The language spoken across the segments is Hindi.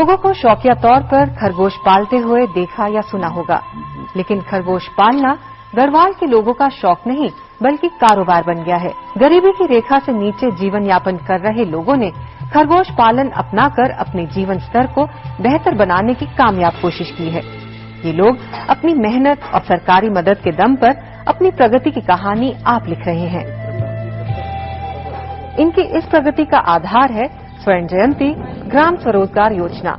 लोगों को शौकिया तौर पर खरगोश पालते हुए देखा या सुना होगा, लेकिन खरगोश पालना गढ़वाल के लोगों का शौक नहीं बल्कि कारोबार बन गया है। गरीबी की रेखा से नीचे जीवन यापन कर रहे लोगों ने खरगोश पालन अपनाकर अपने जीवन स्तर को बेहतर बनाने की कामयाब कोशिश की है। ये लोग अपनी मेहनत और सरकारी मदद के दम पर अपनी प्रगति की कहानी आप लिख रहे हैं। इनकी इस प्रगति का आधार है स्वर्ण जयंती ग्राम स्वरोजगार योजना।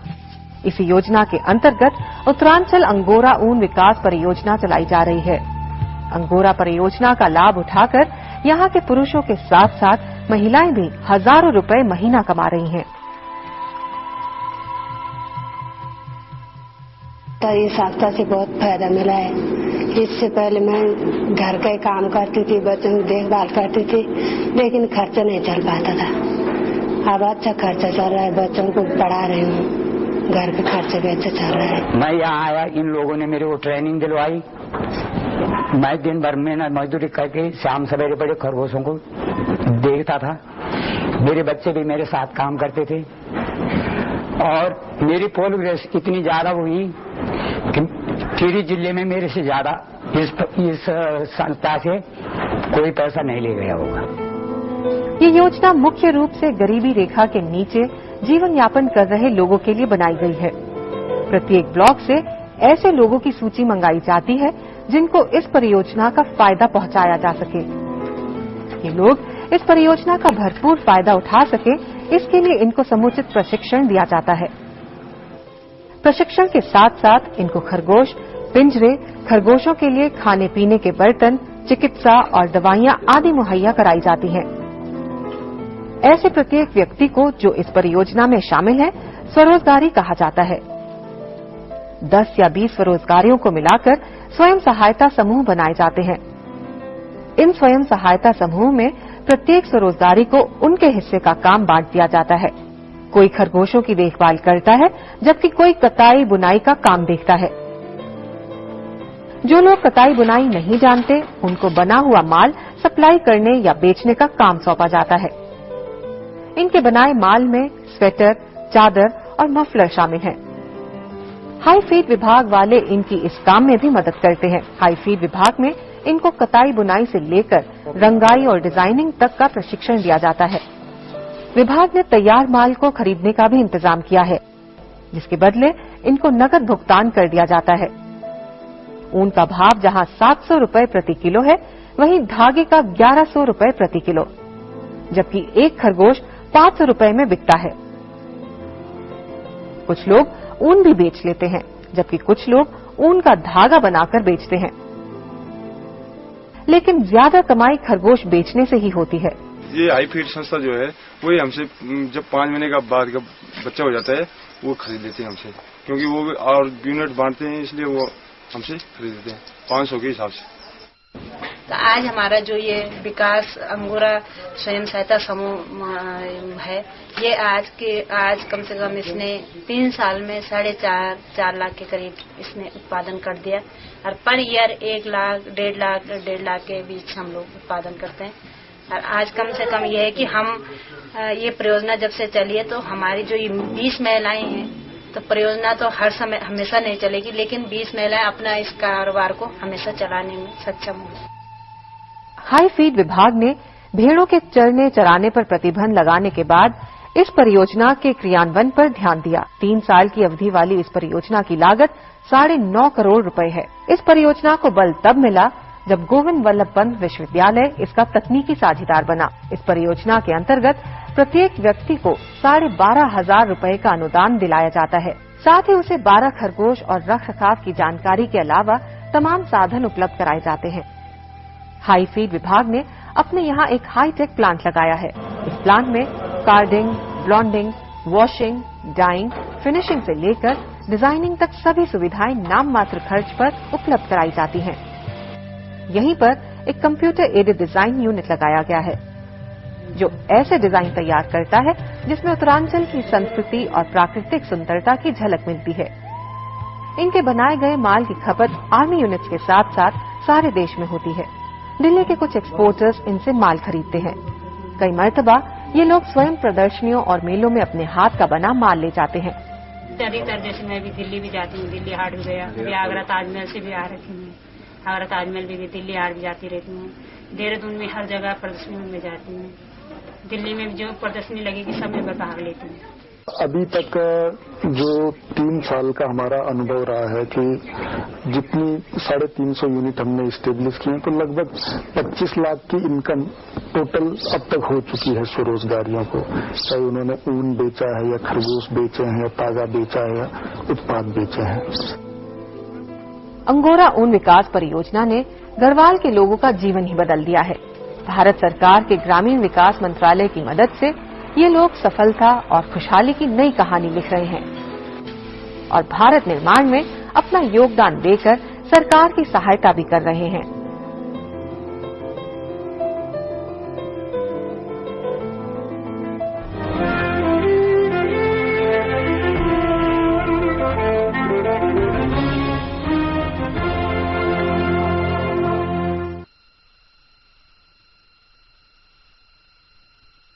इसी योजना के अंतर्गत उत्तरांचल अंगोरा ऊन विकास परियोजना चलाई जा रही है। अंगोरा परियोजना का लाभ उठाकर यहाँ के पुरुषों के साथ साथ महिलाएं भी हजारों रुपए महीना कमा रही हैं। इस हफ्ता से बहुत फायदा मिला है। इससे पहले मैं घर का ही काम करती थी, बच्चों की देखभाल करती थी, लेकिन खर्चा नहीं चल पाता था। अब अच्छा खर्चा चल रहा है, बच्चों को पढ़ा रही हूँ, घर के खर्चे भी अच्छा चल रहा है। मैं यहाँ आया, इन लोगों ने मेरे को ट्रेनिंग दिलवाई। मैं दिन भर मेहनत मजदूरी करके शाम सवेरे बड़े खरगोशों को देखता था। मेरे बच्चे भी मेरे साथ काम करते थे और मेरी प्रोग्रेस इतनी ज्यादा हुई कि टिहरी जिले में मेरे से ज्यादा इस संस्था से कोई पैसा नहीं ले गया होगा। ये योजना मुख्य रूप से गरीबी रेखा के नीचे जीवन यापन कर रहे लोगों के लिए बनाई गई है। प्रत्येक ब्लॉक से ऐसे लोगों की सूची मंगाई जाती है जिनको इस परियोजना का फायदा पहुंचाया जा सके। ये लोग इस परियोजना का भरपूर फायदा उठा सके, इसके लिए इनको समुचित प्रशिक्षण दिया जाता है। प्रशिक्षण के साथ साथ इनको खरगोश, पिंजरे, खरगोशों के लिए खाने पीने के बर्तन, चिकित्सा और दवाइयां आदि मुहैया कराई जाती हैं। ऐसे प्रत्येक व्यक्ति को जो इस परियोजना में शामिल है स्वरोजगारी कहा जाता है। 10 या 20 स्वरोजगारियों को मिलाकर स्वयं सहायता समूह बनाए जाते हैं। इन स्वयं सहायता समूह में प्रत्येक स्वरोजगारी को उनके हिस्से का काम बांट दिया जाता है। कोई खरगोशों की देखभाल करता है, जबकि कोई कताई बुनाई का काम देखता है। जो लोग कताई बुनाई नहीं जानते, उनको बना हुआ माल सप्लाई करने या बेचने का काम सौंपा जाता है। इनके बनाए माल में स्वेटर, चादर और मफलर शामिल हैं। हाई फीड विभाग वाले इनकी इस काम में भी मदद करते हैं। हाई फीड विभाग में इनको कताई बुनाई से लेकर रंगाई और डिजाइनिंग तक का प्रशिक्षण दिया जाता है। विभाग ने तैयार माल को खरीदने का भी इंतजाम किया है, जिसके बदले इनको नकद भुगतान कर दिया जाता है। ऊन का भाव जहां 700 रुपए प्रति किलो है, वहीं धागे का 1100 रुपए प्रति किलो, जबकि एक खरगोश 500 रुपए में बिकता है। कुछ लोग ऊन भी बेच लेते हैं, जबकि कुछ लोग ऊन का धागा बनाकर बेचते हैं। लेकिन ज्यादा कमाई खरगोश बेचने से ही होती है। ये हाई फीड संस्था जो है वही हमसे जब 5 महीने का बाद का बच्चा हो जाता है वो खरीद लेते हैं हमसे, क्योंकि वो और यूनिट बांटते हैं, इसलिए वो हमसे खरीद लेते हैं 500 के हिसाब से। तो आज हमारा जो ये विकास अंगोरा स्वयं सहायता समूह है, ये आज कम से कम इसने 3 साल में 4.5 लाख के करीब इसने उत्पादन कर दिया और पर ईयर 1 लाख 1.5 लाख के बीच हम लोग उत्पादन करते हैं। और आज कम से कम ये है कि हम ये परियोजना जब से चली है तो हमारी जो ये 20 महिलाएं हैं, तो परियोजना तो हर समय हमेशा नहीं चलेगी, लेकिन 20 महिलाएं अपना इस कारोबार को हमेशा चलाने में सक्षम होंगी। हाई फीड विभाग ने भेड़ों के चरने चराने पर प्रतिबंध लगाने के बाद इस परियोजना के क्रियान्वयन पर ध्यान दिया। 3 साल की अवधि वाली इस परियोजना की लागत 9.5 करोड़ रुपए है। इस परियोजना को बल तब मिला जब गोविंद वल्लभ पंत विश्वविद्यालय इसका तकनीकी साझेदार बना। इस परियोजना के अंतर्गत प्रत्येक व्यक्ति को 12,500 रुपए का अनुदान दिलाया जाता है। साथ ही उसे 12 खरगोश और रखरखाव की जानकारी के अलावा तमाम साधन उपलब्ध कराए जाते हैं। हाई फीड विभाग ने अपने यहाँ एक हाईटेक प्लांट लगाया है। इस प्लांट में कार्डिंग, ब्लॉन्डिंग, वॉशिंग, डाइंग, फिनिशिंग से लेकर डिजाइनिंग तक सभी सुविधाएं नाम मात्र खर्च पर उपलब्ध कराई जाती हैं। यहीं पर एक कंप्यूटर एडेड डिजाइन यूनिट लगाया गया है, जो ऐसे डिजाइन तैयार करता है जिसमें उत्तरांचल की संस्कृति और प्राकृतिक सुंदरता की झलक मिलती है। इनके बनाए गए माल की खपत आर्मी यूनिट्स के साथ साथ सारे देश में होती है। दिल्ली के कुछ एक्सपोर्टर्स इनसे माल खरीदते हैं। कई मर्तबा ये लोग स्वयं प्रदर्शनियों और मेलों में अपने हाथ का बना माल ले जाते हैं। अधिकतर जैसे मैं भी दिल्ली भी जाती हूँ, दिल्ली हाट भी गया, अभी आगरा ताजमहल से भी आ रखी हूँ, आगरा ताजमहल भी दिल्ली हाट भी जाती रहती हूँ। देहरादून में हर जगह प्रदर्शनी में जाती हूँ, दिल्ली में जो प्रदर्शनी लगेगी सब में भाग लेती हूँ। अभी तक जो 3 साल का हमारा अनुभव रहा है कि जितनी 350 यूनिट हमने स्टेब्लिश किए तो लगभग 25 लाख की इनकम टोटल अब तक हो चुकी है स्वरोजगारियों को, चाहे उन्होंने ऊन बेचा है या खरगोश बेचे हैं या तागा बेचा है या उत्पाद बेचे हैं। अंगोरा ऊन विकास परियोजना ने गढ़वाल के लोगों का जीवन ही बदल दिया है। भारत सरकार के ग्रामीण विकास मंत्रालय की मदद से ये लोग सफलता और खुशहाली की नई कहानी लिख रहे हैं और भारत निर्माण में अपना योगदान देकर सरकार की सहायता भी कर रहे हैं।